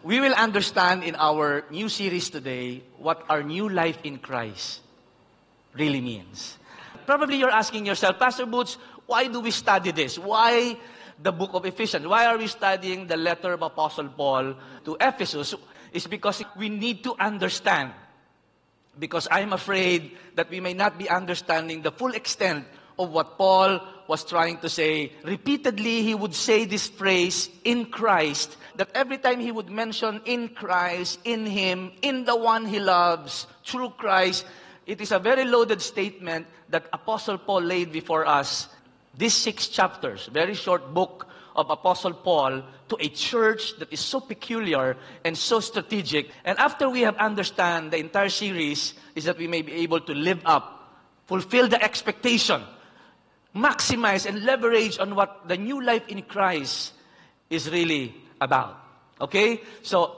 We will understand in our new series today what our new life in Christ really means. Probably you're asking yourself, Pastor Boots, why do we study this? Why the book of Ephesians? Why are we studying the letter of Apostle Paul to Ephesus? It's because we need to understand. Because I'm afraid that we may not be understanding the full extent of what Paul was trying to say. Repeatedly, he would say this phrase, in Christ, that every time he would mention in Christ, in Him, in the one He loves, through Christ, it is a very loaded statement that Apostle Paul laid before us. These 6 chapters, very short book of Apostle Paul to a church that is so peculiar and so strategic. And after we have understand the entire series, is that we may be able to live up, fulfill the expectation, maximize and leverage on what the new life in Christ is really about. Okay? So,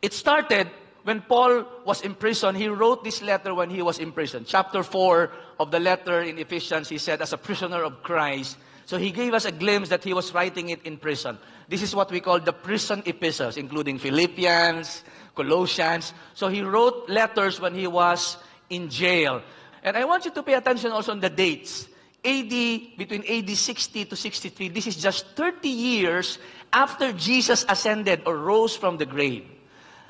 it started when Paul was in prison. He wrote this letter when he was in prison. Chapter 4 of the letter in Ephesians, he said, as a prisoner of Christ. So he gave us a glimpse that he was writing it in prison. This is what we call the prison epistles, including Philippians, Colossians. So he wrote letters when he was in jail. And I want you to pay attention also on the dates. Between AD 60 to 63, this is just 30 years after Jesus ascended or rose from the grave.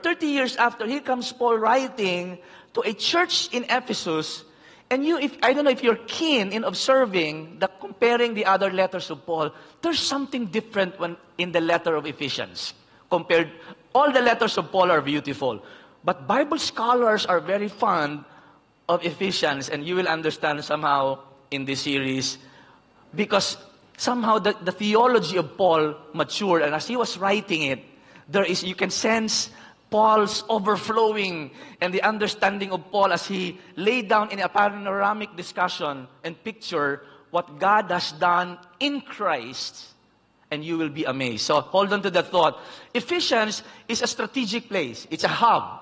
30 years after, here comes Paul writing to a church in Ephesus. And I don't know if you're keen in observing, comparing the other letters of Paul, there's something different in the letter of Ephesians. All the letters of Paul are beautiful. But Bible scholars are very fond of Ephesians, and you will understand somehow in this series, because somehow the theology of Paul matured, and as he was writing it, you can sense Paul's overflowing and the understanding of Paul as he laid down in a panoramic discussion and picture what God has done in Christ, and you will be amazed. So hold on to that thought. Ephesians is a strategic place. It's a hub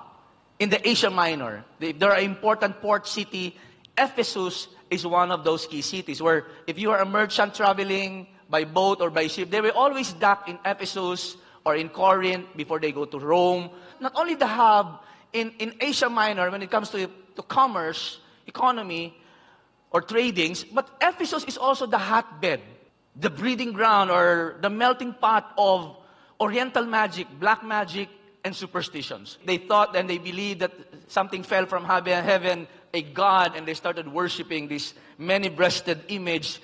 in the Asia Minor. There are important port city. Ephesus is one of those key cities where if you are a merchant traveling by boat or by ship, they will always dock in Ephesus or in Corinth before they go to Rome. Not only the hub in Asia Minor when it comes to commerce, economy, or tradings, but Ephesus is also the hotbed, the breeding ground or the melting pot of Oriental magic, black magic, and superstitions. They thought and they believed that something fell from heaven, a god, and they started worshiping this many-breasted image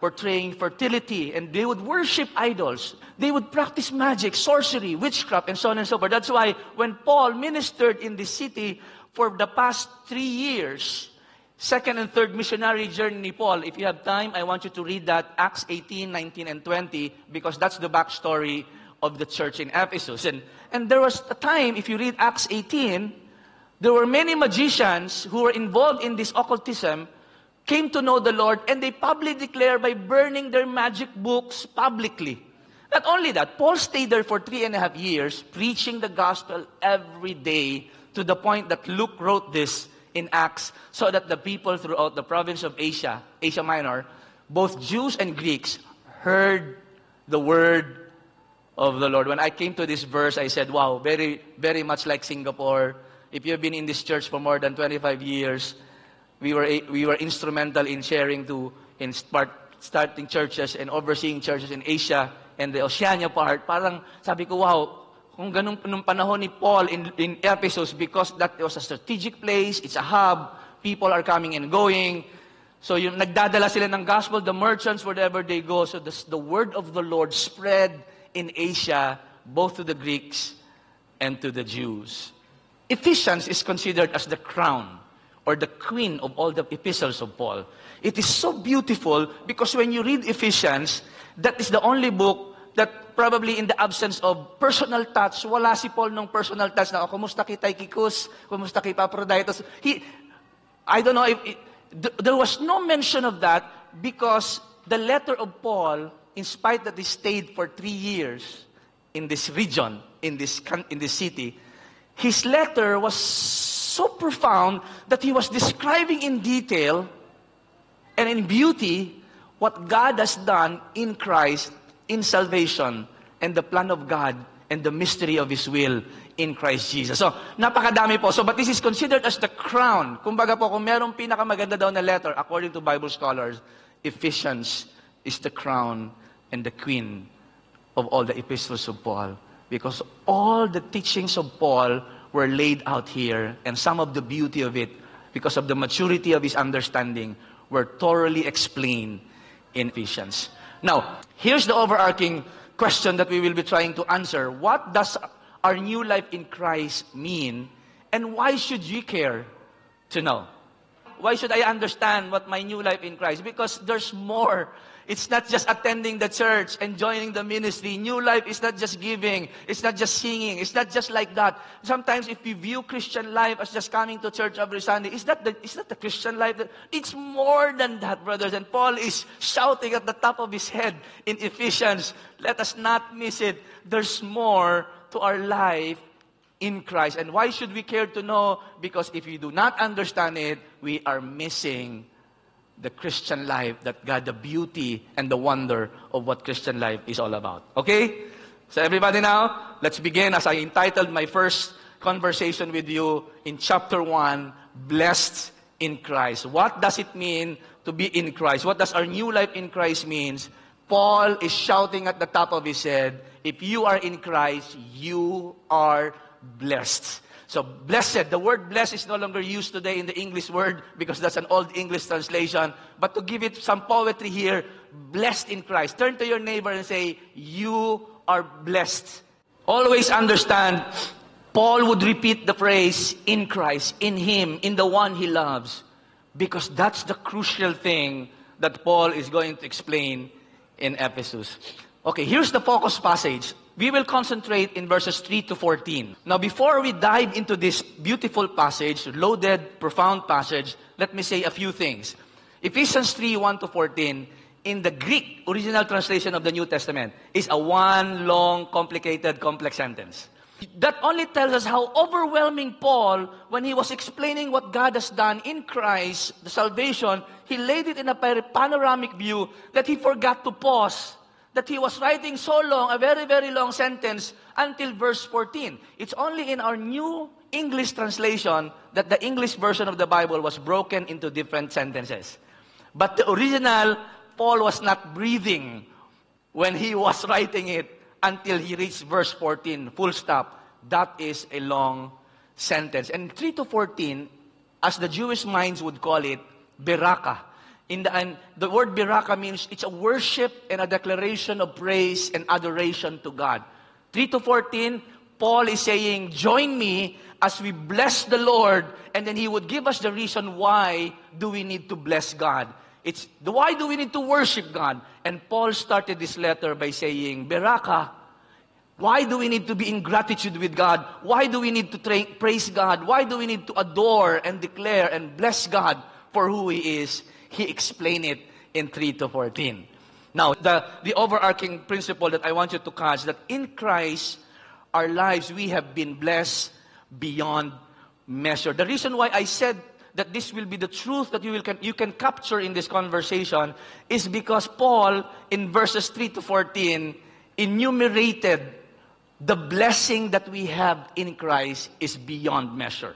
portraying fertility, and they would worship idols. They would practice magic, sorcery, witchcraft, and so on and so forth. That's why when Paul ministered in this city for the past 3 years, second and third missionary journey Paul, if you have time, I want you to read that, Acts 18, 19, and 20, because that's the backstory of the church in Ephesus. And there was a time, if you read Acts 18, there were many magicians who were involved in this occultism, came to know the Lord, and they publicly declared by burning their magic books publicly. Not only that, Paul stayed there for 3.5 years, preaching the gospel every day, to the point that Luke wrote this in Acts, so that the people throughout the province of Asia Minor, both Jews and Greeks, heard the word of the Lord. When I came to this verse, I said, wow, very, very much like Singapore. If you have been in this church for more than 25 years, we were instrumental in starting churches and overseeing churches in Asia and the Oceania part. Parang sabi ko, wow, kung ganun nung panahon ni Paul in Ephesus, because that was a strategic place, it's a hub, people are coming and going. So yung nagdadala sila ng gospel, the merchants, wherever they go. So the word of the Lord spread in Asia, both to the Greeks and to the Jews. Ephesians is considered as the crown or the queen of all the epistles of Paul. It is so beautiful because when you read Ephesians, that is the only book that probably in the absence of personal touch, wala si Paul nung personal touch na, kumusta kay Tychicus, kumusta kay Epaphroditus. I don't know there was no mention of that because the letter of Paul, in spite that he stayed for 3 years in this region, in this city, his letter was so profound that he was describing in detail and in beauty what God has done in Christ, in salvation, and the plan of God and the mystery of His will in Christ Jesus. So, napakadami po. So, but this is considered as the crown. Kumbaga po, kung merong pinakamaganda daw na letter, according to Bible scholars, Ephesians is the crown and the queen of all the epistles of Paul. Because all the teachings of Paul were laid out here, and some of the beauty of it, because of the maturity of his understanding, were thoroughly explained in Ephesians. Now, here's the overarching question that we will be trying to answer. What does our new life in Christ mean, and why should you care to know? Why should I understand what my new life in Christ? Because there's more. It's not just attending the church and joining the ministry. New life is not just giving. It's not just singing. It's not just like that. Sometimes if we view Christian life as just coming to church every Sunday, is that the Christian life? It's more than that, brothers. And Paul is shouting at the top of his head in Ephesians, let us not miss it. There's more to our life in Christ. And why should we care to know? Because if we do not understand it, we are missing the Christian life, that God, the beauty and the wonder of what Christian life is all about. Okay? So everybody now, let's begin as I entitled my first conversation with you in chapter 1, Blessed in Christ. What does it mean to be in Christ? What does our new life in Christ means? Paul is shouting at the top of his head, if you are in Christ, you are blessed. So, blessed, the word blessed is no longer used today in the English word because that's an old English translation. But to give it some poetry here, blessed in Christ. Turn to your neighbor and say, you are blessed. Always understand, Paul would repeat the phrase, in Christ, in Him, in the one He loves. Because that's the crucial thing that Paul is going to explain in Ephesus. Okay, here's the focus passage. We will concentrate in verses 3 to 14. Now, before we dive into this beautiful passage, loaded, profound passage, let me say a few things. Ephesians 3, 1 to 14, in the Greek original translation of the New Testament, is a one long, complicated, complex sentence. That only tells us how overwhelming Paul, when he was explaining what God has done in Christ, the salvation, he laid it in a panoramic view that he forgot to pause, that he was writing so long, a very, very long sentence, until verse 14. It's only in our new English translation that the English version of the Bible was broken into different sentences. But the original, Paul was not breathing when he was writing it until he reached verse 14, full stop. That is a long sentence. And 3 to 14, as the Jewish minds would call it, beraka. And the word beraka means it's a worship and a declaration of praise and adoration to God. 3 to 14, Paul is saying, join me as we bless the Lord, and then he would give us the reason why do we need to bless God. Why do we need to worship God? And Paul started this letter by saying, beraka, why do we need to be in gratitude with God? Why do we need to praise God? Why do we need to adore and declare and bless God for who He is? He explained it in 3 to 14. Now, the overarching principle that I want you to catch, that in Christ, our lives, we have been blessed beyond measure. The reason why I said that this will be the truth that you can capture in this conversation is because Paul, in verses 3 to 14, enumerated the blessing that we have in Christ is beyond measure.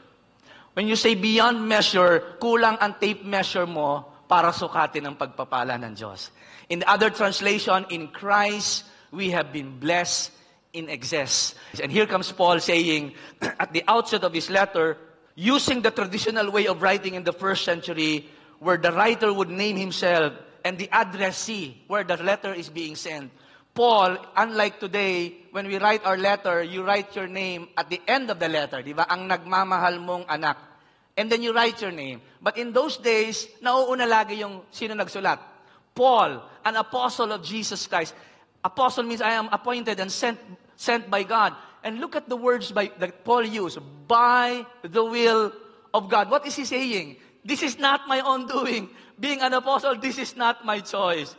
When you say beyond measure, kulang ang tape measure mo para sukatin ang pagpapala ng Diyos. In the other translation, in Christ, we have been blessed in excess. And here comes Paul saying, at the outset of his letter, using the traditional way of writing in the first century, where the writer would name himself and the addressee, where the letter is being sent. Paul, unlike today, when we write our letter, you write your name at the end of the letter, di ba? Ang nagmamahal mong anak. And then you write your name. But in those days, nauuna lagi yung sino nagsulat. Paul, an apostle of Jesus Christ. Apostle means I am appointed and sent by God. And look at the words that Paul used. By the will of God. What is he saying? This is not my own doing. Being an apostle, this is not my choice.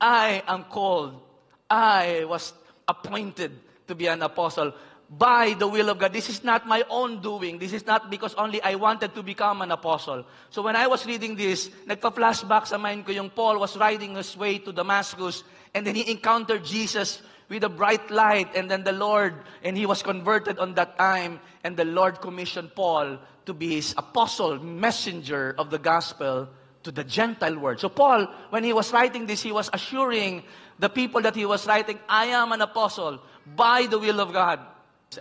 I am called. I was appointed to be an apostle by the will of God. This is not my own doing. This is not because only I wanted to become an apostle. So when I was reading this, nagpa-flashback sa mind ko yung Paul was riding his way to Damascus and then he encountered Jesus with a bright light, and then the Lord, and he was converted on that time, and the Lord commissioned Paul to be his apostle, messenger of the gospel to the Gentile world. So Paul, when he was writing this, he was assuring the people that he was writing, I am an apostle by the will of God.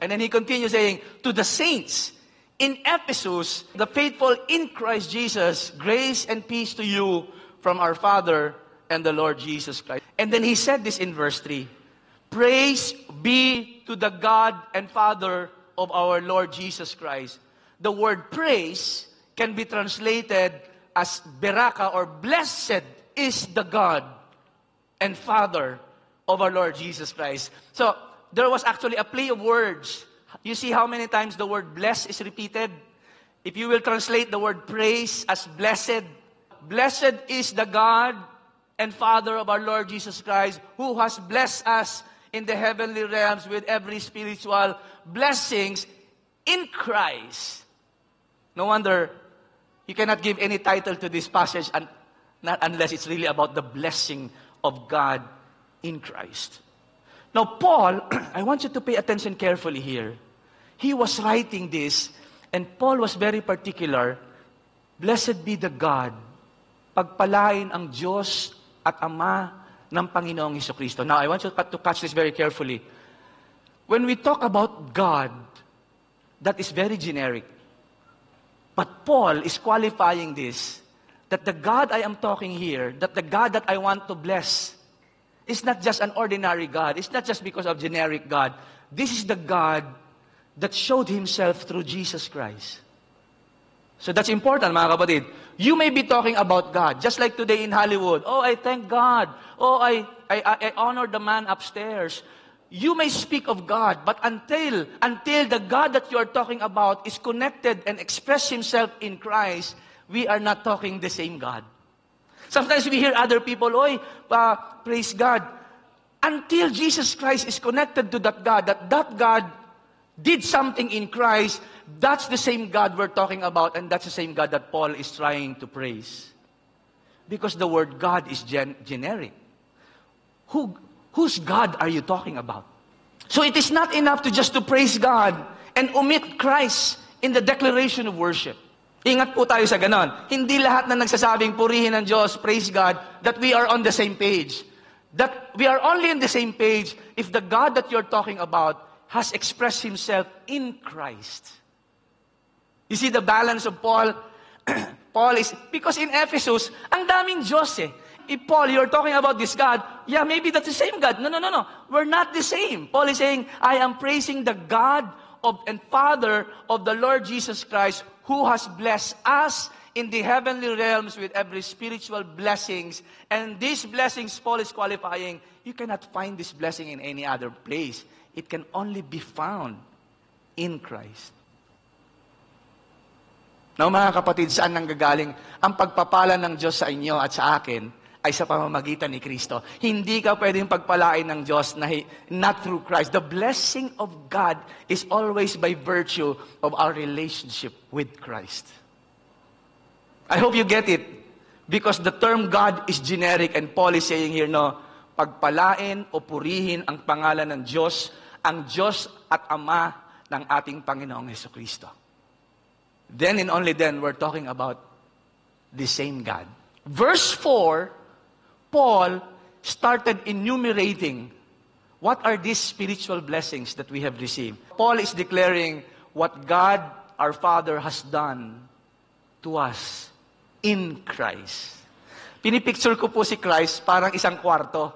And then he continues saying, to the saints in Ephesus, the faithful in Christ Jesus, grace and peace to you from our Father and the Lord Jesus Christ. And then he said this in verse 3, praise be to the God and Father of our Lord Jesus Christ. The word praise can be translated as beraka, or blessed is the God and Father of our Lord Jesus Christ. So, there was actually a play of words. You see how many times the word bless is repeated? If you will translate the word praise as blessed, blessed is the God and Father of our Lord Jesus Christ, who has blessed us in the heavenly realms with every spiritual blessings in Christ. No wonder you cannot give any title to this passage not unless it's really about the blessing of God in Christ. Now, Paul, I want you to pay attention carefully here. He was writing this, and Paul was very particular. Blessed be the God, pagpalain ang Diyos at Ama ng Panginoong Jesucristo. Now, I want you to catch this very carefully. When we talk about God, that is very generic. But Paul is qualifying this, that the God I am talking here, that the God that I want to bless, is not just an ordinary God. It's not just because of generic God. This is the God that showed Himself through Jesus Christ. So that's important, mga kapatid. You may be talking about God, just like today in Hollywood. Oh, I thank God. Oh, I honor the man upstairs. You may speak of God, but until the God that you are talking about is connected and express Himself in Christ, we are not talking the same God. Sometimes we hear other people, praise God. Until Jesus Christ is connected to that God, that God did something in Christ, that's the same God we're talking about, and that's the same God that Paul is trying to praise. Because the word God is generic. Whose God are you talking about? So it is not enough to praise God and omit Christ in the declaration of worship. Ingat po tayo sa ganon. Hindi lahat na nagsasabing purihin ng Diyos, praise God, that we are on the same page. That we are only on the same page if the God that you're talking about has expressed Himself in Christ. You see the balance of Paul? Paul is, because in Ephesus, ang daming Diyos eh. If Paul, you're talking about this God, yeah, maybe that's the same God. No. We're not the same. Paul is saying, I am praising the God and Father of the Lord Jesus Christ, who has blessed us in the heavenly realms with every spiritual blessings. And these blessings, Paul is qualifying, you cannot find this blessing in any other place. It can only be found in Christ. Now, mga kapatid, saan nanggagaling ang pagpapala ng Diyos sa inyo at sa akin ay sa pamamagitan ni Kristo. Hindi ka pwedeng pagpalain ng Diyos na not through Christ. The blessing of God is always by virtue of our relationship with Christ. I hope you get it. Because the term God is generic, and Paul is saying here, no, pagpalain o purihin ang pangalan ng Diyos, ang Diyos at Ama ng ating Panginoong Jesucristo. Then and only then, we're talking about the same God. Verse 4, Paul started enumerating what are these spiritual blessings that we have received. Paul is declaring what God, our Father, has done to us in Christ. Pinipicture ko po si Christ parang isang kwarto.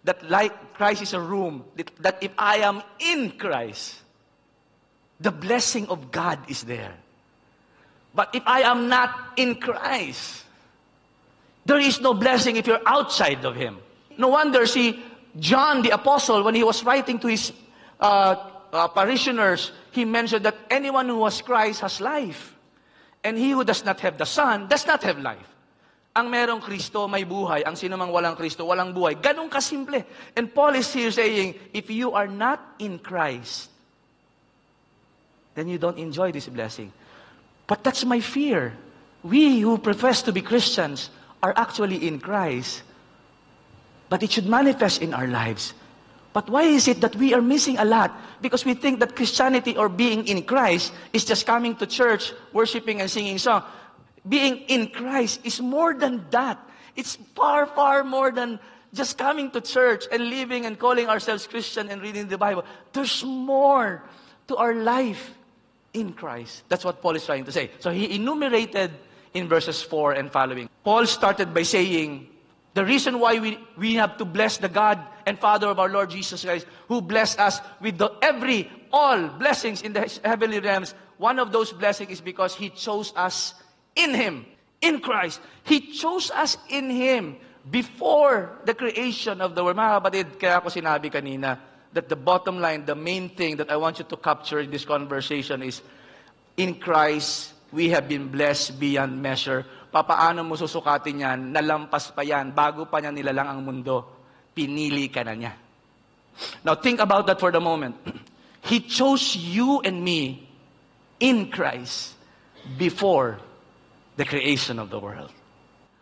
That like Christ is a room, that if I am in Christ, the blessing of God is there. But if I am not in Christ, there is no blessing if you're outside of Him. No wonder, see, John the Apostle, when he was writing to his parishioners, he mentioned that anyone who has Christ has life. And he who does not have the Son does not have life. Ang merong Kristo, may buhay. Ang sinumang walang Kristo, walang buhay. Ganun kasimple. And Paul is here saying, if you are not in Christ, then you don't enjoy this blessing. But that's my fear. We who profess to be Christians are actually in Christ. But it should manifest in our lives. But why is it that we are missing a lot? Because we think that Christianity or being in Christ is just coming to church, worshiping and singing songs. Being in Christ is more than that. It's far, far more than just coming to church and living and calling ourselves Christian and reading the Bible. There's more to our life in Christ. That's what Paul is trying to say. So he enumerated in verses 4 and following. Paul started by saying, the reason why we have to bless the God and Father of our Lord Jesus Christ, who blessed us with all blessings in the heavenly realms, one of those blessings is because He chose us in Him, in Christ. He chose us in Him before the creation of the world. Mga kapatid, kaya ako sinabi kanina that the bottom line, the main thing that I want you to capture in this conversation is, in Christ, we have been blessed beyond measure. Papaano mo susukatin yan? Nalampas pa yan. Bago pa niya nilalang ang mundo, pinili ka na niya. Now think about that for the moment. He chose you and me in Christ before the creation of the world.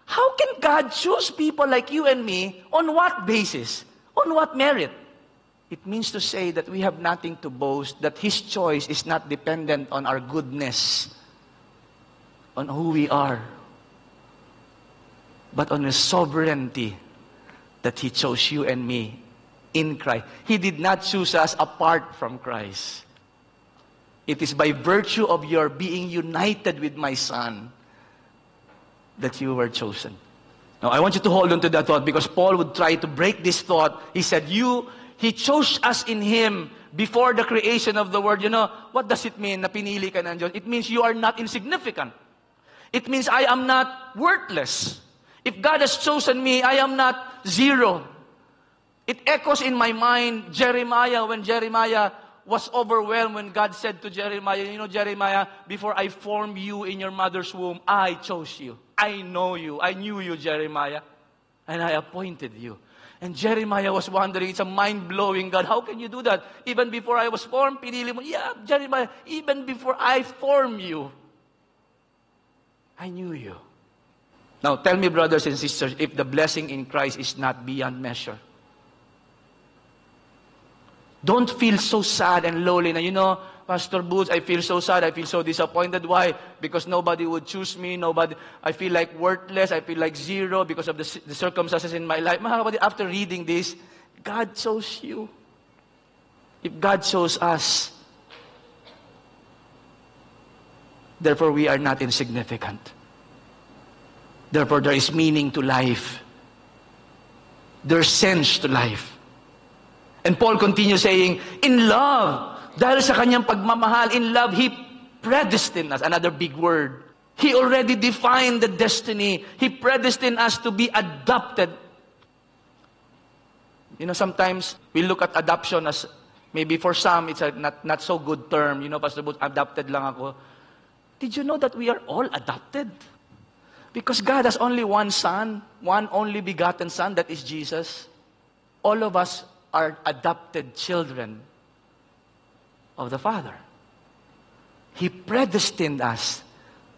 How can God choose people like you and me? On what basis? On what merit? It means to say that we have nothing to boast, that His choice is not dependent on our goodness, on who we are, but on His sovereignty that He chose you and me in Christ. He did not choose us apart from Christ. It is by virtue of your being united with my Son that you were chosen. Now, I want you to hold on to that thought because Paul would try to break this thought. He said, He chose us in Him before the creation of the world. You know, what does it mean na pinili ka ng Diyos? It means you are not insignificant. It means I am not worthless. If God has chosen me, I am not zero. It echoes in my mind, Jeremiah, when Jeremiah was overwhelmed when God said to Jeremiah, you know, Jeremiah, before I formed you in your mother's womb, I chose you. I know you. I knew you, Jeremiah. And I appointed you. And Jeremiah was wondering, it's a mind-blowing, God, how can you do that? Even before I was formed, pinili mo. Yeah, Jeremiah, even before I formed you, I knew you. Now, tell me, brothers and sisters, if the blessing in Christ is not beyond measure. Don't feel so sad and lonely. Now, you know, Pastor Boots, I feel so sad. I feel so disappointed. Why? Because nobody would choose me. I feel like worthless. I feel like zero because of the circumstances in my life. Mga kapatid, after reading this, God chose you. If God chose us, therefore we are not insignificant. Therefore there is meaning to life. There's sense to life. And Paul continues saying, in love, dahil sa kanyang pagmamahal, in love, He predestined us. Another big word. He already defined the destiny. He predestined us to be adopted. You know, sometimes we look at adoption as, maybe for some, it's a not so good term. You know, Pastor Boots, adopted lang ako. Did you know that we are all adopted? Because God has only one Son, one only begotten Son, that is Jesus. All of us are adopted children of the Father. He predestined us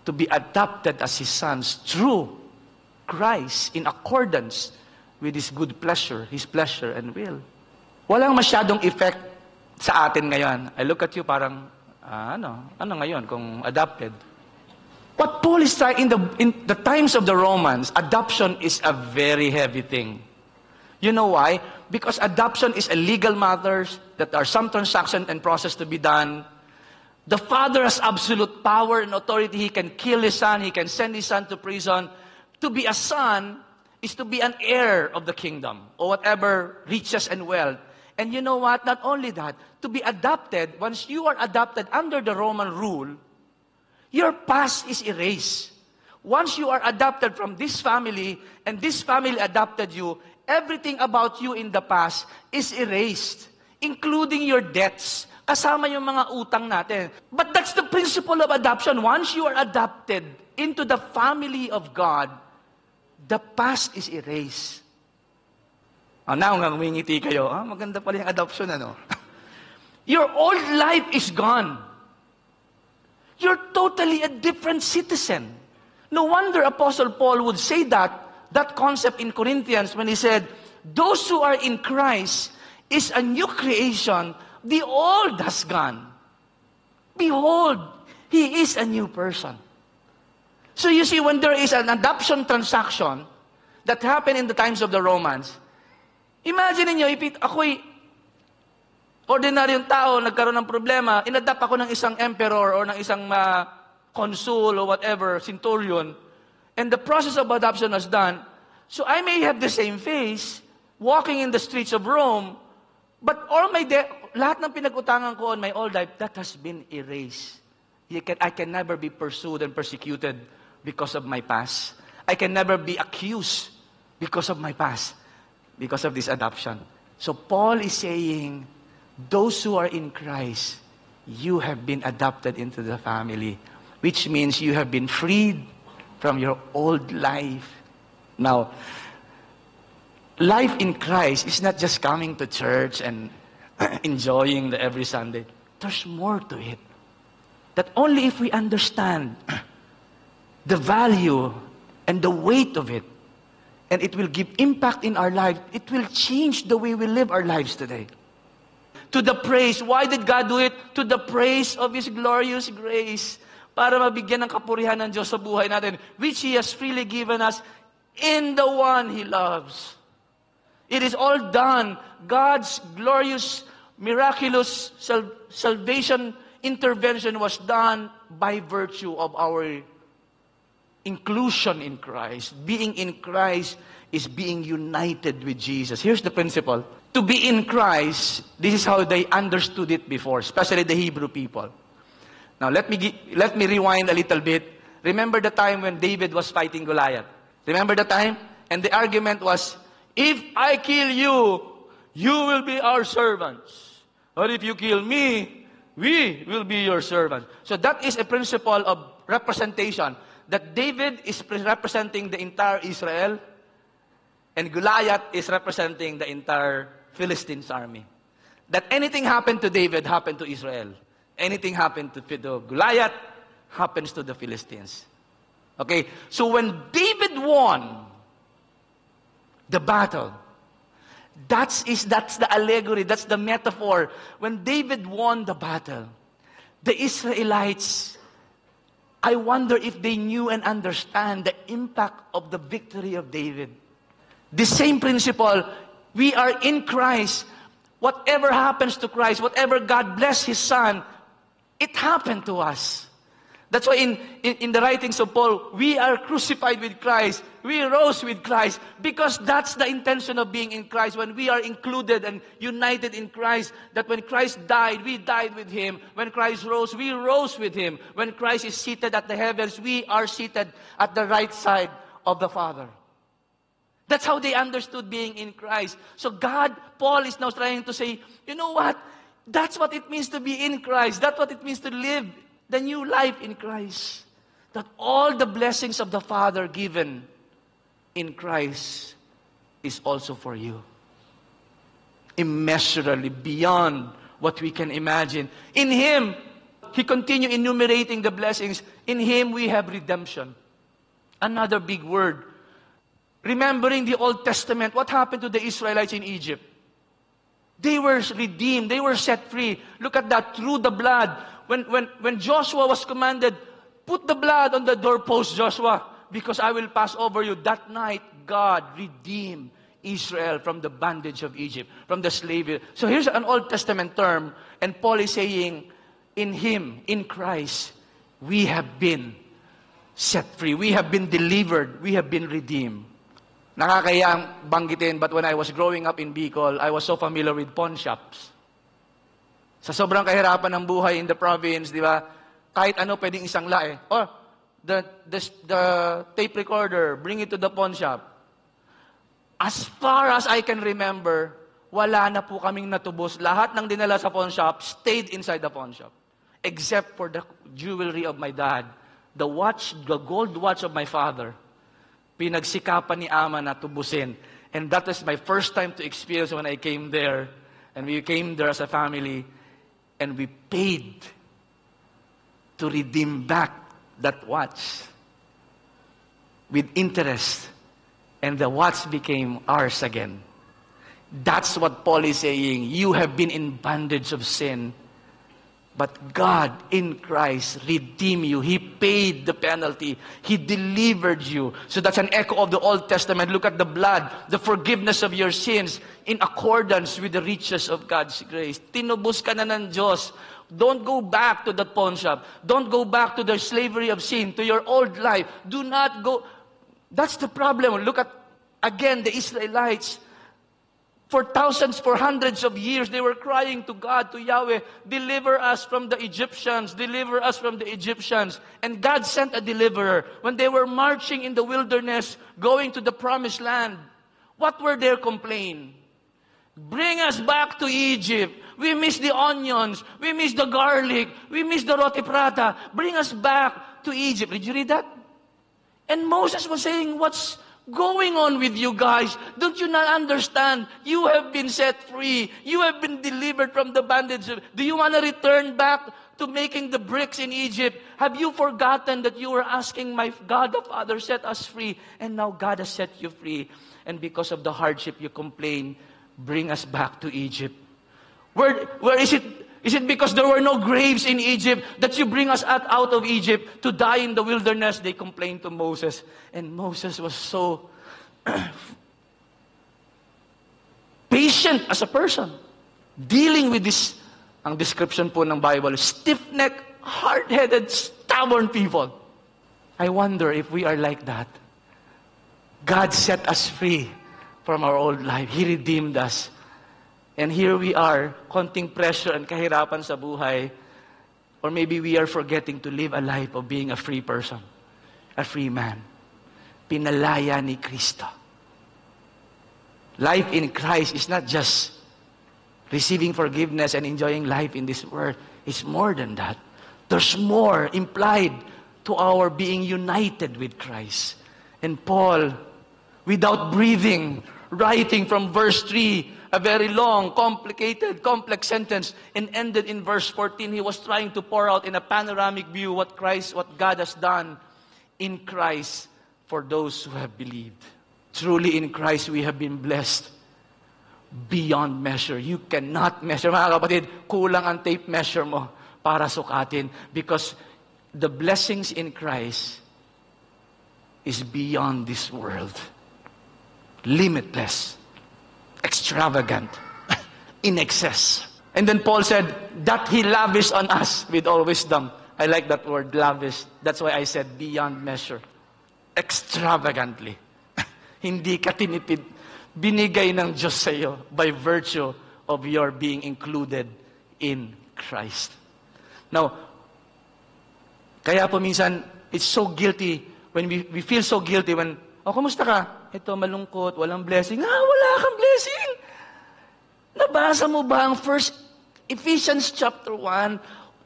to be adopted as His sons through Christ in accordance with His good pleasure, His pleasure and will. Walang masyadong effect sa atin ngayon. I look at you parang, ano ngayon kung adopted? What Paul is saying, in the times of the Romans, adoption is a very heavy thing. You know why? Because adoption is a legal matter, that there are some transactions and process to be done. The father has absolute power and authority. He can kill his son. He can send his son to prison. To be a son is to be an heir of the kingdom or whatever riches and wealth. And you know what? Not only that, to be adopted, once you are adopted under the Roman rule, your past is erased. Once you are adopted from this family and this family adopted you, everything about you in the past is erased, including your debts, kasama yung mga utang natin. But that's the principle of adoption. Once you are adopted into the family of God, the past is erased. Now, ngumingiti kayo, maganda pala yung adoption, ano? Your old life is gone. You're totally a different citizen. No wonder Apostle Paul would say that concept in Corinthians when he said, those who are in Christ, is a new creation. The old has gone. Behold, he is a new person. So you see, when there is an adoption transaction that happened in the times of the Romans, imagine niyo, ako'y ordinaryong tao, nagkaroon ng problema, inadapt ako ng isang emperor or ng isang consul or whatever, centurion, and the process of adoption was done. So I may have the same face, walking in the streets of Rome, but lahat ng pinag-utangan ko on my old life, that has been erased. I can never be pursued and persecuted because of my past. I can never be accused because of my past, because of this adoption. So Paul is saying, those who are in Christ, you have been adopted into the family, which means you have been freed from your old life. Now, life in Christ is not just coming to church and enjoying the every Sunday. There's more to it. That only if we understand the value and the weight of it, and it will give impact in our life, it will change the way we live our lives today. To the praise. Why did God do it? To the praise of His glorious grace. Para mabigyan ng kapurihan ng Diyos sa buhay natin, which He has freely given us in the one He loves. It is all done. God's glorious, miraculous salvation intervention was done by virtue of our inclusion in Christ. Being in Christ is being united with Jesus. Here's the principle. To be in Christ, this is how they understood it before, especially the Hebrew people. Now, let me rewind a little bit. Remember the time when David was fighting Goliath? Remember the time? And the argument was, if I kill you, you will be our servants. Or if you kill me, we will be your servants. So that is a principle of representation. That David is representing the entire Israel, and Goliath is representing the entire Philistines army. That anything happened to David happened to Israel. Anything happened to Goliath happens to the Philistines. Okay, so when David won the battle, that's the allegory, that's the metaphor. When David won the battle, the Israelites, I wonder if they knew and understand the impact of the victory of David. The same principle, we are in Christ. Whatever happens to Christ, whatever God bless His Son, it happened to us. That's why in the writings of Paul, we are crucified with Christ. We rose with Christ. Because that's the intention of being in Christ. When we are included and united in Christ, that when Christ died, we died with Him. When Christ rose, we rose with Him. When Christ is seated at the heavens, we are seated at the right side of the Father. That's how they understood being in Christ. So Paul is now trying to say, you know what? That's what it means to be in Christ. That's what it means to live the new life in Christ. That all the blessings of the Father given in Christ is also for you. Immeasurably beyond what we can imagine. In Him, He continued enumerating the blessings. In Him we have redemption. Another big word. Remembering the Old Testament, what happened to the Israelites in Egypt? They were redeemed. They were set free. Look at that, through the blood. When Joshua was commanded, put the blood on the doorpost, Joshua, because I will pass over you. That night, God redeemed Israel from the bondage of Egypt, from the slavery. So here's an Old Testament term, and Paul is saying, in Him, in Christ, we have been set free. We have been delivered. We have been redeemed. Nakakayang banggitin, but when I was growing up in Bicol, I was so familiar with pawn shops. Sa sobrang kahirapan ng buhay in the province, di ba? Kahit ano pwedeng isangla eh. Or, the tape recorder, bring it to the pawn shop. As far as I can remember, wala na po kaming natubos. Lahat ng dinala sa pawn shop stayed inside the pawn shop. Except for the jewelry of my dad. The gold watch of my father. Pinagsikapan ni Ama na tubusin. And that was my first time to experience when I came there. And we came there as a family. And we paid to redeem back that watch with interest. And the watch became ours again. That's what Paul is saying. You have been in bondage of sin. But God in Christ redeemed you. He paid the penalty. He delivered you. So that's an echo of the Old Testament. Look at the blood, the forgiveness of your sins in accordance with the riches of God's grace. Tinubos ka na ng Diyos. Don't go back to that pawn shop. Don't go back to the slavery of sin, to your old life. Do not go. That's the problem. Look at, again, the Israelites. For thousands, for hundreds of years, they were crying to God, to Yahweh, deliver us from the Egyptians, deliver us from the Egyptians. And God sent a deliverer. When they were marching in the wilderness, going to the promised land, what were their complaints? Bring us back to Egypt. We miss the onions. We miss the garlic. We miss the roti prata. Bring us back to Egypt. Did you read that? And Moses was saying, what's going on with you guys? Don't you not understand? You have been set free. You have been delivered from the bondage. Do you want to return back to making the bricks in Egypt? Have you forgotten that you were asking my God the Father set us free? And now God has set you free. And because of the hardship you complain, bring us back to Egypt. Where is it? Is it because there were no graves in Egypt that you bring us out of Egypt to die in the wilderness? They complained to Moses. And Moses was so patient as a person. Dealing with this, ang description po ng Bible, stiff-necked, hard-headed, stubborn people. I wonder if we are like that. God set us free from our old life. He redeemed us. And here we are, konting pressure and kahirapan sa buhay. Or maybe we are forgetting to live a life of being a free person, a free man. Pinalaya ni Kristo. Life in Christ is not just receiving forgiveness and enjoying life in this world. It's more than that. There's more implied to our being united with Christ. And Paul, without breathing, writing from verse 3, a very long, complicated, complex sentence, and ended in verse 14. He was trying to pour out in a panoramic view what God has done in Christ for those who have believed. Truly in Christ we have been blessed beyond measure. You cannot measure. Mga kapatid, kulang ang tape measure mo para sukatin, because the blessings in Christ is beyond this world. Limitless. Extravagant, in excess. And then Paul said, that He lavished on us with all wisdom. I like that word, lavish. That's why I said beyond measure. Extravagantly. Hindi ka tinipid. Binigay ng Diyos sa iyo by virtue of your being included in Christ. Now, kaya po minsan, it's so guilty when we feel so guilty when, oh, kumusta ka? Ito, malungkot, walang blessing. Wala kang blessing. Nabasa mo ba ang first Ephesians chapter 1?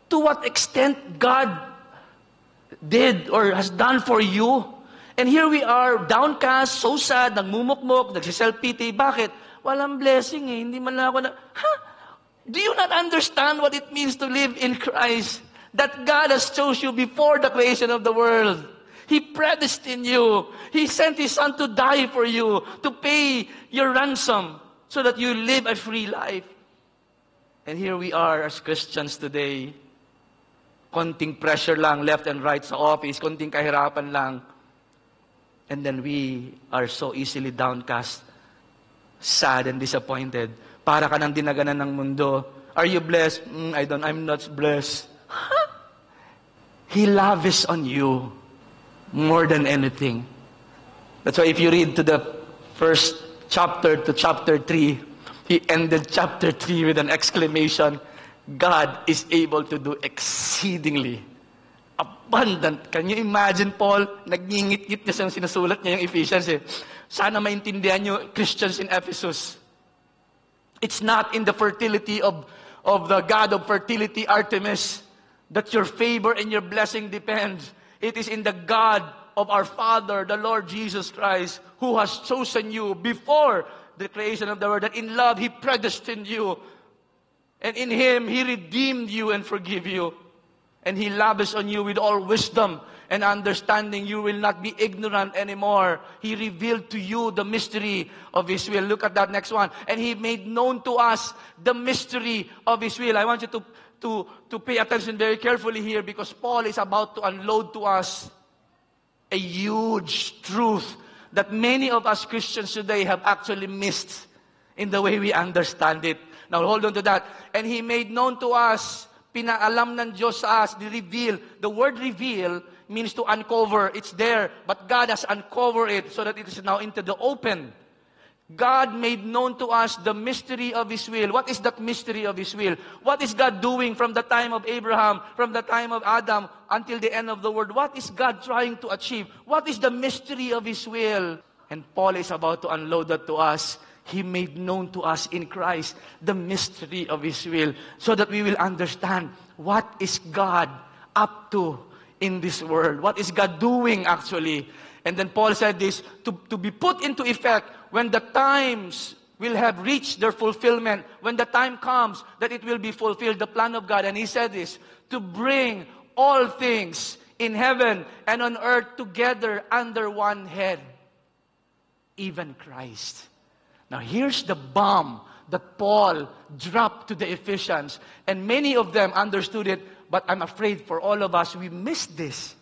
To what extent God did or has done for you? And here we are, downcast, so sad, nagmumukmuk, nagsiself-pity. Bakit? Walang blessing eh. Hindi man lang ako na, Do you not understand what it means to live in Christ? That God has chose you before the creation of the world. He predestined you. He sent His Son to die for you, to pay your ransom, so that you live a free life. And here we are as Christians today. Konting pressure lang, left and right sa office, konting kahirapan lang. And then we are so easily downcast, sad and disappointed. Para ka nang dinaganan ng mundo. Are you blessed? I'm not blessed. He lavished on you more than anything. That's why if you read to the first chapter to chapter 3, he ended chapter 3 with an exclamation, God is able to do exceedingly abundant. Can you imagine Paul? Nagngingit-ngit niya sa sinusulat niya yung Ephesians. Sana maintindihan niyo, Christians in Ephesus. It's not in the fertility of the God of fertility, Artemis, that your favor and your blessing depends. It is in the God of our Father, the Lord Jesus Christ, who has chosen you before the creation of the world. That in love, He predestined you. And in Him, He redeemed you and forgave you. And He lavishes on you with all wisdom and understanding. You will not be ignorant anymore. He revealed to you the mystery of His will. Look at that next one. And He made known to us the mystery of His will. I want you to pay attention very carefully here, because Paul is about to unload to us a huge truth that many of us Christians today have actually missed in the way we understand it. Now hold on to that. And He made known to us, pinaalam ng Diyos sa us, reveal. The word reveal means to uncover. It's there, but God has uncovered it so that it is now into the open. God made known to us the mystery of His will. What is that mystery of His will? What is God doing from the time of Abraham, from the time of Adam, until the end of the world? What is God trying to achieve? What is the mystery of His will? And Paul is about to unload that to us. He made known to us in Christ the mystery of His will, so that we will understand what is God up to in this world. What is God doing actually? And then Paul said this, to be put into effect when the times will have reached their fulfillment, when the time comes that it will be fulfilled, the plan of God. And he said this, to bring all things in heaven and on earth together under one head, even Christ. Now here's the bomb that Paul dropped to the Ephesians. And many of them understood it, but I'm afraid for all of us, we missed this.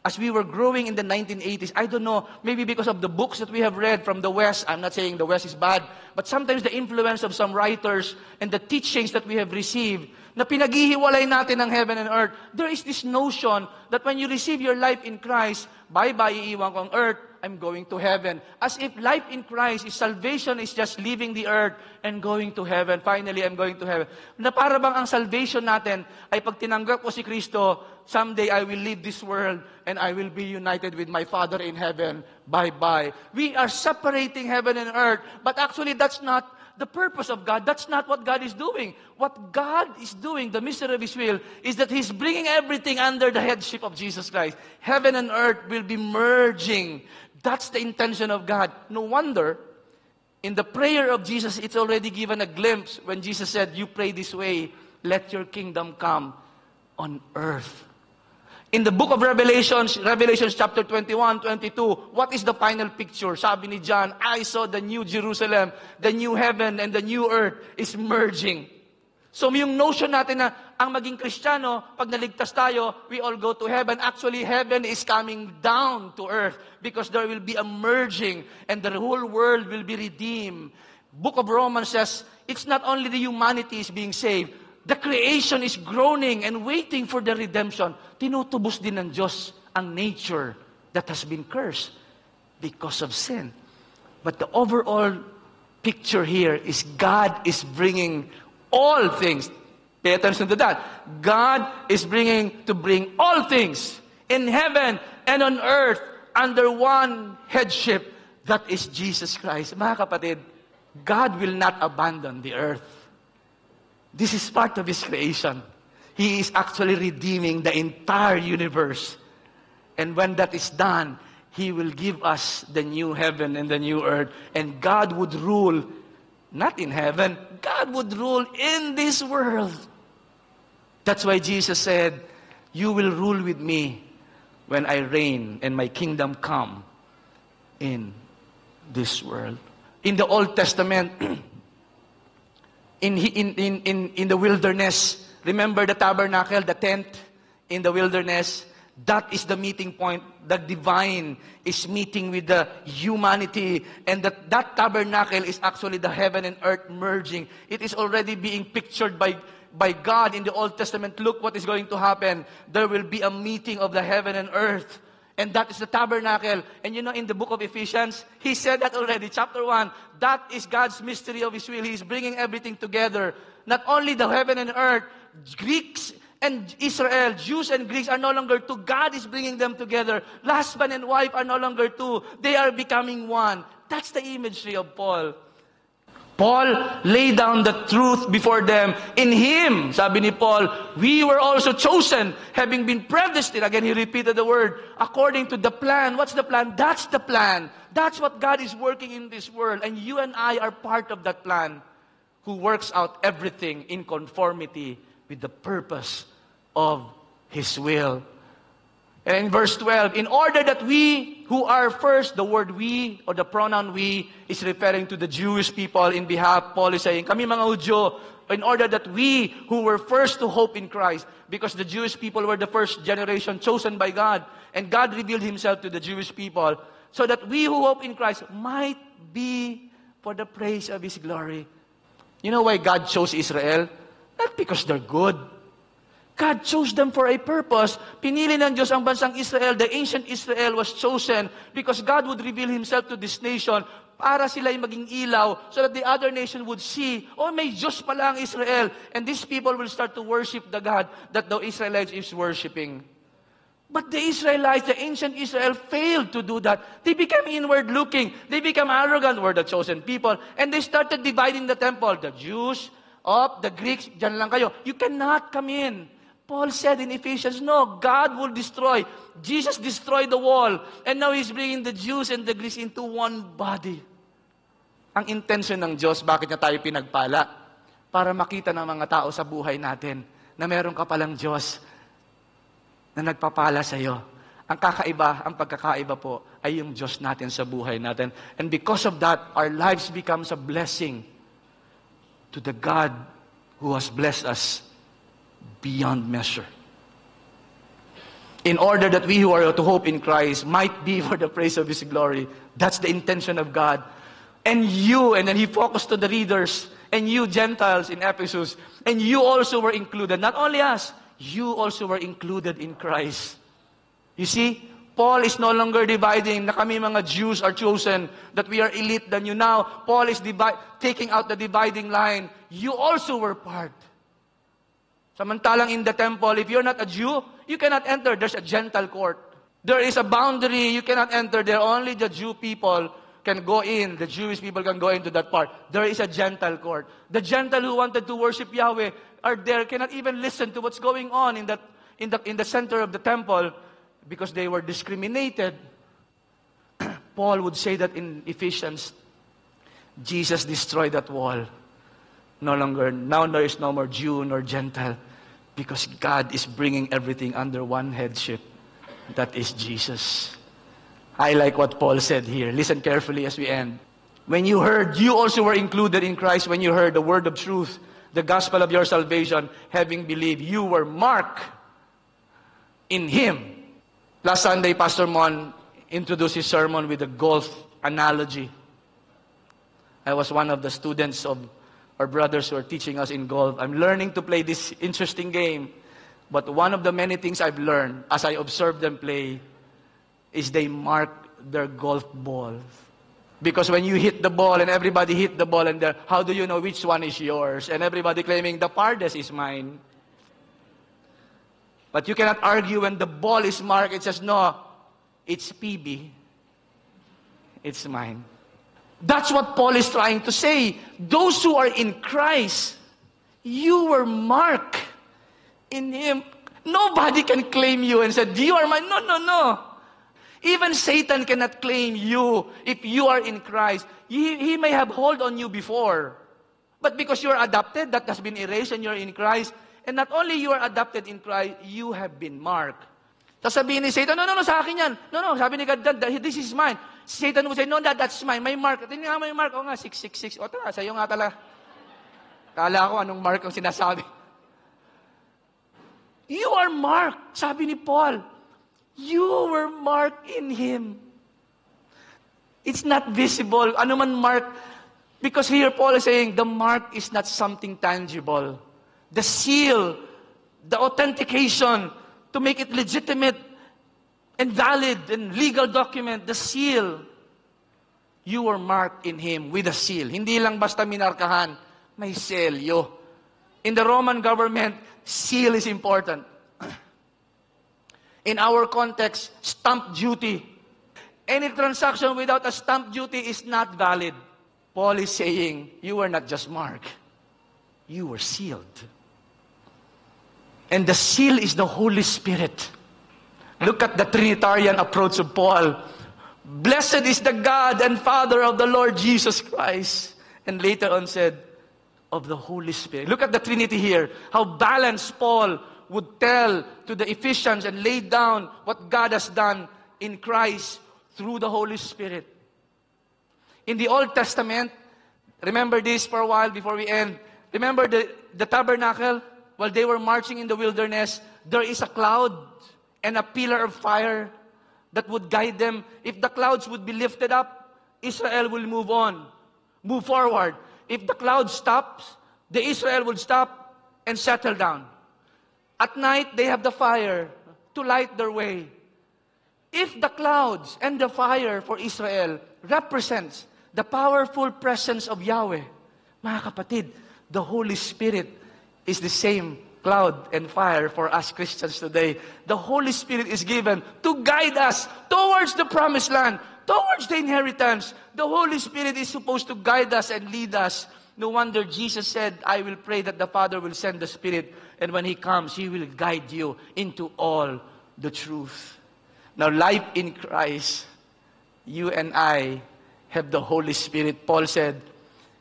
As we were growing in the 1980s, I don't know, maybe because of the books that we have read from the West, I'm not saying the West is bad, but sometimes the influence of some writers and the teachings that we have received, na pinaghihiwalay natin ng heaven and earth, there is this notion that when you receive your life in Christ, bye-bye, iiwan ko ang earth, I'm going to heaven. As if life in Christ is salvation is just leaving the earth and going to heaven. Finally, I'm going to heaven. Na para bang ang salvation natin ay pag tinanggap ko si Kristo, someday I will leave this world and I will be united with my Father in heaven. Bye-bye. We are separating heaven and earth, but actually that's not the purpose of God. That's not what God is doing. What God is doing, the mystery of His will, is that He's bringing everything under the headship of Jesus Christ. Heaven and earth will be merging. That's the intention of God. No wonder, in the prayer of Jesus, it's already given a glimpse when Jesus said, you pray this way, let your kingdom come on earth. In the book of Revelation chapter 21, 22, what is the final picture? Sabi ni John, I saw the new Jerusalem, the new heaven, and the new earth is merging. So yung notion natin na ang maging Kristiyano, pag naligtas tayo, we all go to heaven. Actually, heaven is coming down to earth because there will be a merging and the whole world will be redeemed. Book of Romans says, it's not only the humanity is being saved, the creation is groaning and waiting for the redemption. Tinutubos din ng Diyos ang nature that has been cursed because of sin. But the overall picture here is God is bringing all things. Pay attention to that. God is bring all things in heaven and on earth under one headship. That is Jesus Christ. Mga kapatid, God will not abandon the earth. This is part of His creation. He is actually redeeming the entire universe. And when that is done, He will give us the new heaven and the new earth. And God would rule, not in heaven, God would rule in this world. That's why Jesus said, you will rule with me when I reign and my kingdom come in this world. In the Old Testament, in the wilderness, remember the tabernacle, the tent in the wilderness? That is the meeting point. The divine is meeting with the humanity. And that tabernacle is actually the heaven and earth merging. It is already being pictured by God in the Old Testament. Look what is going to happen. There will be a meeting of the heaven and earth. And that is the tabernacle. And you know, in the book of Ephesians, he said that already, chapter 1. That is God's mystery of His will. He is bringing everything together. Not only the heaven and earth, Greeks and Israel, Jews and Greeks are no longer two. God is bringing them together. Husband and wife are no longer two. They are becoming one. That's the imagery of Paul. Paul laid down the truth before them. In Him, sabi ni Paul, we were also chosen, having been predestined. Again, he repeated the word, according to the plan. What's the plan? That's the plan. That's what God is working in this world. And you and I are part of that plan, who works out everything in conformity with the purpose of His will. And in verse 12, in order that we who are first, the word we or the pronoun we is referring to the Jewish people in behalf, Paul is saying, kami mga Hudyo, in order that we who were first to hope in Christ, because the Jewish people were the first generation chosen by God, and God revealed Himself to the Jewish people, so that we who hope in Christ might be for the praise of His glory. You know why God chose Israel? Not because they're good. God chose them for a purpose. Pinili ng Diyos ang bansang Israel. The ancient Israel was chosen because God would reveal Himself to this nation para sila ay maging ilaw so that the other nation would see, oh, may Diyos pala ang Israel. And these people will start to worship the God that the Israelites is worshiping. But the Israelites, the ancient Israel, failed to do that. They became inward-looking. They became arrogant. We're the chosen people. And they started dividing the temple. The Jews, the Greeks, dyan lang kayo. You cannot come in. Paul said in Ephesians, no, God will destroy. Jesus destroyed the wall. And now He's bringing the Jews and the Greeks into one body. Ang intention ng Diyos, bakit niya tayo pinagpala? Para makita ng mga tao sa buhay natin na meron ka palang Diyos na nagpapala sa iyo. Ang kakaiba, ang pagkakaiba po, ay yung Diyos natin sa buhay natin. And because of that, our lives becomes a blessing to the God who has blessed us beyond measure. In order that we who are to hope in Christ might be for the praise of His glory. That's the intention of God. And you, and then He focused to the readers, and you Gentiles in Ephesus, and you also were included. Not only us, you also were included in Christ. You see, Paul is no longer dividing na kami mga Jews are chosen, that we are elite than you now. Paul is taking out the dividing line. You also were part. Samantalang in the temple, if you're not a Jew, you cannot enter. There's a Gentile court. There is a boundary. You cannot enter there. Only the Jew people can go in. The Jewish people can go into that part. There is a Gentile court. The Gentile who wanted to worship Yahweh are there, cannot even listen to what's going on in the center of the temple because they were discriminated. Paul would say that in Ephesians, Jesus destroyed that wall. Now there is no more Jew nor Gentile because God is bringing everything under one headship. That is Jesus. I like what Paul said here. Listen carefully as we end. When you heard, you also were included in Christ when you heard the word of truth, the gospel of your salvation, having believed. You were marked in Him. Last Sunday, Pastor Mon introduced his sermon with a golf analogy. I was one of the students of our brothers who are teaching us in golf. I'm learning to play this interesting game. But one of the many things I've learned as I observe them play is they mark their golf ball. Because when you hit the ball and everybody hit the ball, and how do you know which one is yours? And everybody claiming the farthest is mine. But you cannot argue when the ball is marked. It says, no, it's PB. It's mine. That's what Paul is trying to say. Those who are in Christ, you were marked in Him. Nobody can claim you and say, you are mine. No. Even Satan cannot claim you if you are in Christ. He may have hold on you before. But because you are adopted, that has been erased and you're in Christ. And not only you are adopted in Christ, you have been marked. Sasabihin ni Satan, no, sa akin yan. No, sabi ni God, this is mine. Satan would say, no, that's mine. May mark. Tingnan nga, may mark. O nga, 666. O tara, sa'yo nga talaga. Kala ko anong mark ang sinasabi. You are marked. Sabi ni Paul, you were marked in Him. It's not visible. Ano man mark? Because here Paul is saying, the mark is not something tangible. The seal, the authentication, to make it legitimate and valid and legal document, the seal. You were marked in Him with a seal. Hindi lang basta minarkahan, may selyo. In the Roman government, seal is important. In our context, stamp duty. Any transaction without a stamp duty is not valid. Paul is saying, you were not just marked, you were sealed. And the seal is the Holy Spirit. Look at the Trinitarian approach of Paul. Blessed is the God and Father of the Lord Jesus Christ. And later on said, of the Holy Spirit. Look at the Trinity here. How balanced Paul would tell to the Ephesians and lay down what God has done in Christ through the Holy Spirit. In the Old Testament, remember this for a while before we end. Remember the tabernacle? While they were marching in the wilderness, there is a cloud and a pillar of fire that would guide them. If the clouds would be lifted up, Israel will move on, move forward. If the cloud stops, the Israel would stop and settle down. At night, they have the fire to light their way. If the clouds and the fire for Israel represents the powerful presence of Yahweh, mga kapatid, the Holy Spirit is the same cloud and fire for us Christians today. The Holy Spirit is given to guide us towards the promised land, towards the inheritance. The Holy Spirit is supposed to guide us and lead us. No wonder Jesus said, I will pray that the Father will send the Spirit, and when He comes, He will guide you into all the truth. Now, life in Christ, you and I have the Holy Spirit. Paul said,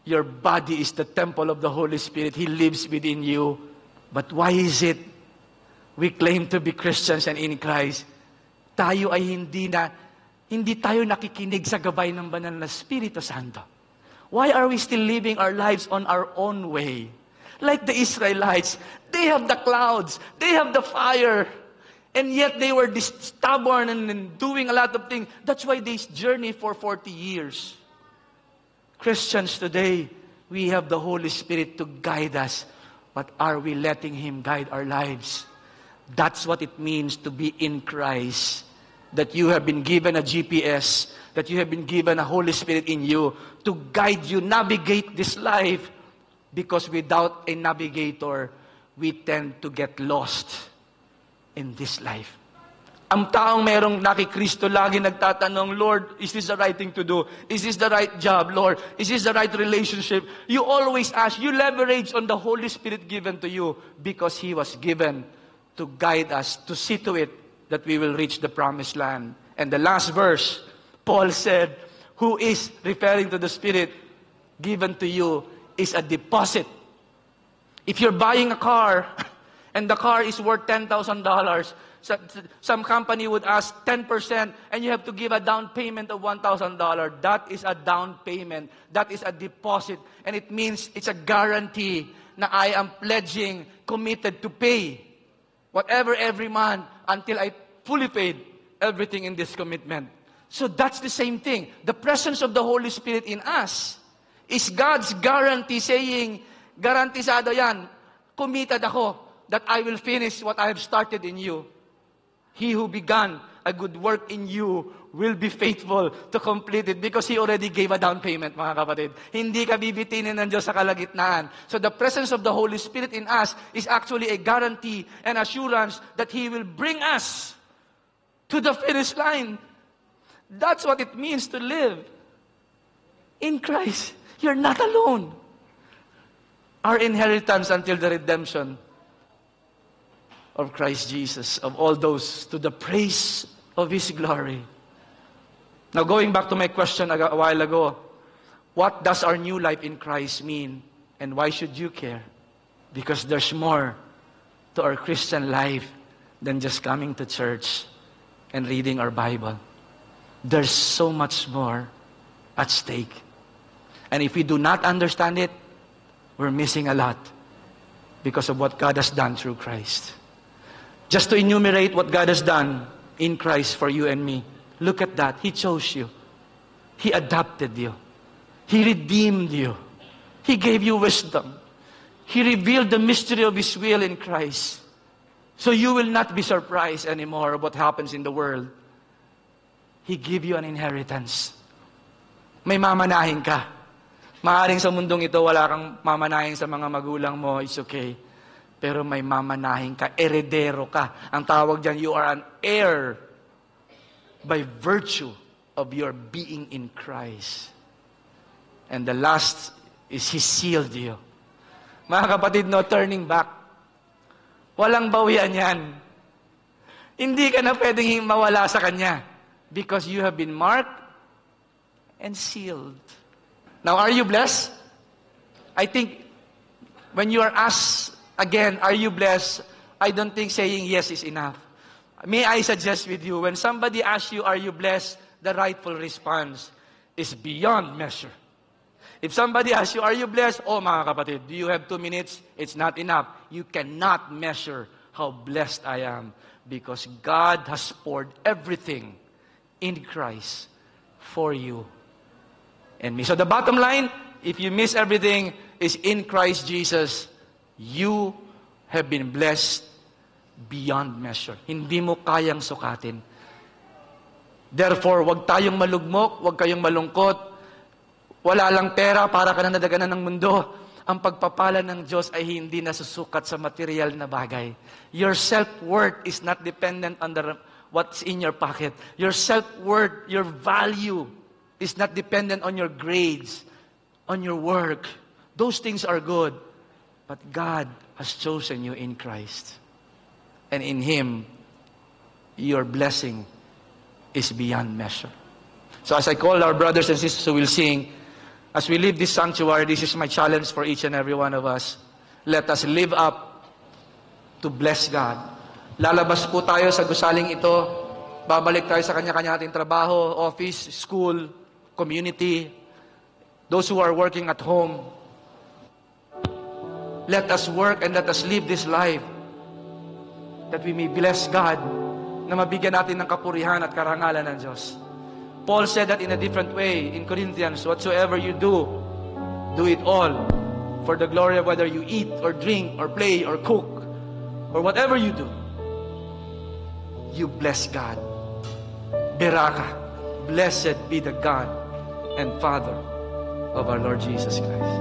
your body is the temple of the Holy Spirit. He lives within you. But why is it we claim to be Christians and in Christ, tayo ay hindi tayo nakikinig sa gabay ng banal na Espiritu Santo? Why are we still living our lives on our own way? Like the Israelites, they have the clouds, they have the fire, and yet they were stubborn and doing a lot of things. That's why they journey for 40 years. Christians today, we have the Holy Spirit to guide us. But are we letting Him guide our lives? That's what it means to be in Christ. That you have been given a GPS, that you have been given a Holy Spirit in you to guide you, navigate this life. Because without a navigator, we tend to get lost in this life. Ang taong merong nakikristo lagi nagtatanong, Lord, is this the right thing to do? Is this the right job, Lord? Is this the right relationship? You always ask, you leverage on the Holy Spirit given to you because He was given to guide us, to see to it that we will reach the promised land. And the last verse, Paul said, who is, referring to the Spirit given to you, is a deposit. If you're buying a car, and the car is worth $10,000, some company would ask 10%, and you have to give a down payment of $1,000. That is a down payment. That is a deposit. And it means it's a guarantee na I am pledging, committed to pay whatever every month until I fully paid everything in this commitment. So that's the same thing. The presence of the Holy Spirit in us is God's guarantee saying, garantisado yan, committed ako that I will finish what I have started in you. He who began a good work in you will be faithful to complete it because He already gave a down payment, mga kapatid. Hindi ka bibitinin ng Diyos sa kalagitnaan. So the presence of the Holy Spirit in us is actually a guarantee and assurance that He will bring us to the finish line. That's what it means to live in Christ. You're not alone. Our inheritance until the redemption of Christ Jesus, of all those to the praise of His glory. Now, going back to my question a while ago, what does our new life in Christ mean? And why should you care? Because there's more to our Christian life than just coming to church and reading our Bible. There's so much more at stake. And if we do not understand it, we're missing a lot because of what God has done through Christ. Just to enumerate what God has done in Christ for you and me. Look at that. He chose you. He adopted you. He redeemed you. He gave you wisdom. He revealed the mystery of His will in Christ. So you will not be surprised anymore of what happens in the world. He gave you an inheritance. May mamanahin ka. Maaring sa mundong ito, wala kang mamanahin sa mga magulang mo, it's okay. Pero may mamanahin ka, heredero ka. Ang tawag dyan, you are an heir by virtue of your being in Christ. And the last is He sealed you. Mga kapatid, no turning back. Walang bawian yan. Hindi ka na pwedeng mawala sa Kanya because you have been marked and sealed. Now, are you blessed? I think when you are asked again, are you blessed? I don't think saying yes is enough. May I suggest with you, when somebody asks you, are you blessed? The rightful response is beyond measure. If somebody asks you, are you blessed? Oh, mga kapatid, do you have 2 minutes? It's not enough. You cannot measure how blessed I am because God has poured everything in Christ for you and me. So the bottom line, if you miss everything, is in Christ Jesus, you have been blessed beyond measure. Hindi mo kayang sukatin. Therefore, wag tayong malugmok, wag kayong malungkot. Wala lang pera para ka na nadaganan ng mundo. Ang pagpapala ng Diyos ay hindi nasusukat sa material na bagay. Your self-worth is not dependent on what's in your pocket. Your self-worth, your value is not dependent on your grades, on your work. Those things are good. But God has chosen you in Christ. And in Him, your blessing is beyond measure. So as I call our brothers and sisters who will sing, as we leave this sanctuary, this is my challenge for each and every one of us. Let us live up to bless God. Lalabas po tayo sa gusaling ito. Babalik tayo sa kanya-kanya ating trabaho, office, school, community, those who are working at home. Let us work and let us live this life that we may bless God, na mabigyan natin ng kapurihan at karangalan ng Diyos. Paul said that in a different way in Corinthians, whatsoever you do, do it all for the glory of whether you eat or drink or play or cook or whatever you do. You bless God. Beraka. Blessed be the God and Father of our Lord Jesus Christ.